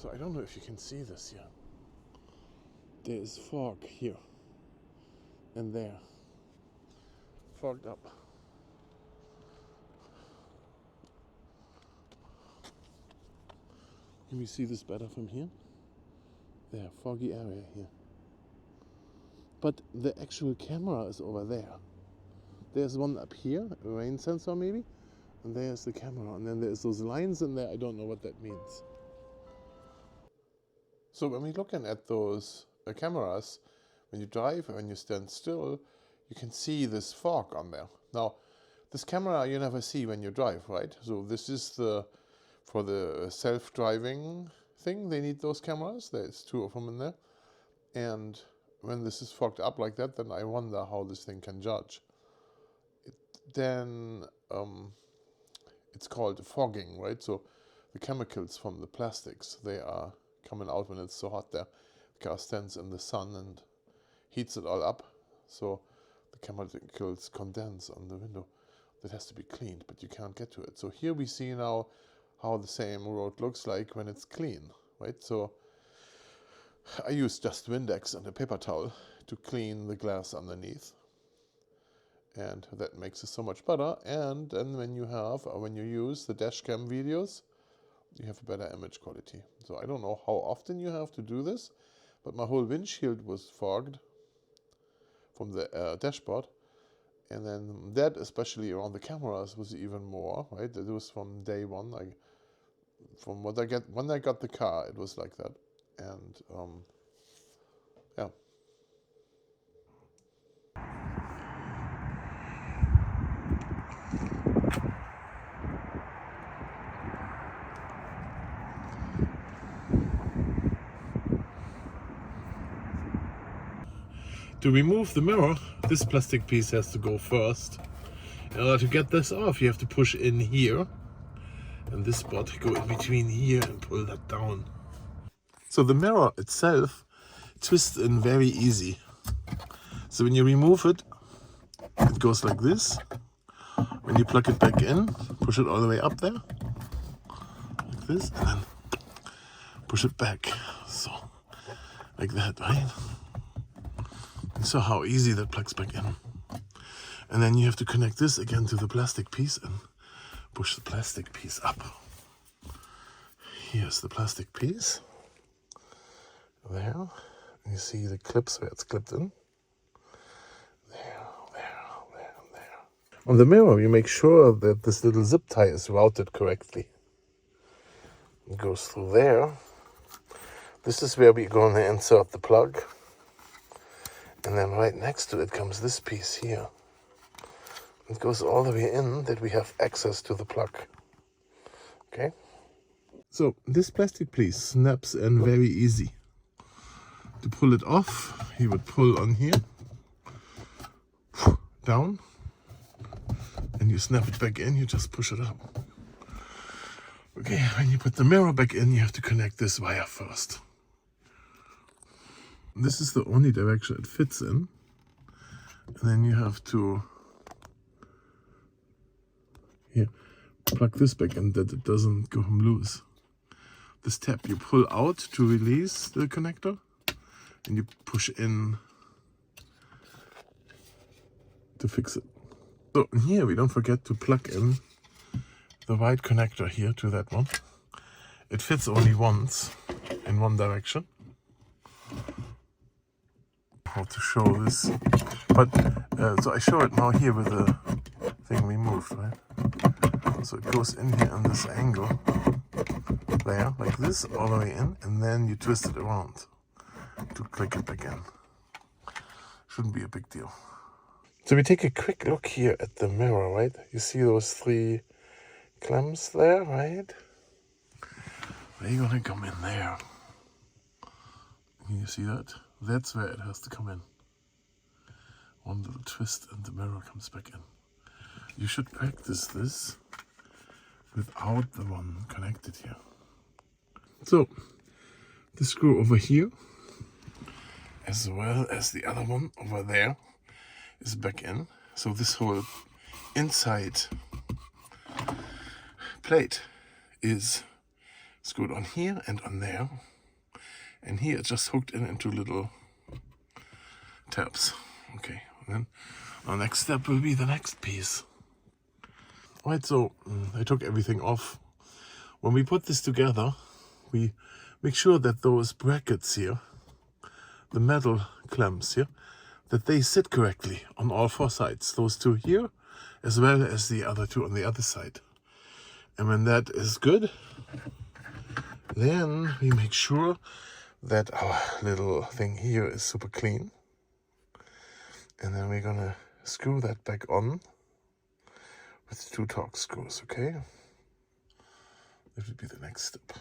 So I don't know if you can see this here. There is fog here and there. Fogged up. Can we see this better from here? There, foggy area here. But the actual camera is over there. There's one up here, a rain sensor maybe, and there's the camera. And then there's those lines in there, I don't know what that means. So when we're looking at those cameras, when you drive or when you stand still, you can see this fog on there. Now, this camera you never see when you drive, right? So this is for the self-driving thing, they need those cameras. There's 2 of them in there. And when this is fogged up like that, then I wonder how this thing can judge. Then it's called fogging, right? So the chemicals from the plastics, they are coming out when it's so hot there. The car stands in the sun and heats it all up. So the chemicals condense on the window. That has to be cleaned, but you can't get to it. So here we see now how the same road looks like when it's clean, right? So I use just Windex and a paper towel to clean the glass underneath. And that makes it so much better. And then when you use the Dashcam videos, you have a better image quality. So I don't know how often you have to do this, but my whole windshield was fogged from the dashboard. And then that, especially around the cameras, was even more, right? It was from day one. From what I get, when I got the car, it was like that. And yeah. To remove the mirror, this plastic piece has to go first. In order to get this off, you have to push in here. And this spot, go in between here and pull that down. So the mirror itself twists in very easy. So when you remove it, it goes like this. When you plug it back in, push it all the way up there, like this, and then push it back. So, like that, right? And so how easy that plugs back in. And then you have to connect this again to the plastic piece and push the plastic piece up. Here's the plastic piece. There. You see the clips where it's clipped in. There. On the mirror, you make sure that this little zip tie is routed correctly. It goes through there. This is where we're going to insert the plug. And then right next to it comes this piece here. It goes all the way in that we have access to the plug. Okay? So this plastic piece snaps in very easy. To pull it off, you would pull on here, down, and you snap it back in, you just push it up. Okay, when you put the mirror back in, you have to connect this wire first. This is the only direction it fits in. And then you have to plug this back in that it doesn't go loose. This tab you pull out to release the connector, and you push in to fix it. So here we don't forget to plug in the white connector here to that one. It fits only once in one direction. How to show this, but so I show it now here with the thing removed, right? So it goes in here in this angle there, like this, all the way in, and then you twist it around to click it back in. Shouldn't be a big deal. So we take a quick look here at the mirror, right? You see those 3 clamps there, right? They're gonna come in there. Can you see that? That's where it has to come in. One little twist and the mirror comes back in. You should practice this without the one connected here. So, the screw over here, as well as the other one over there, is back in. So this whole inside plate is screwed on here and on there. And here it's just hooked into little tabs. Okay, and then our next step will be the next piece. Alright, so I took everything off. When we put this together, we make sure that those brackets here, the metal clamps here, that they sit correctly on all four sides. Those two here, as well as the other two on the other side. And when that is good, then we make sure that our little thing here is super clean. And then we're gonna screw that back on with 2 Torx screws, okay? That would be the next step.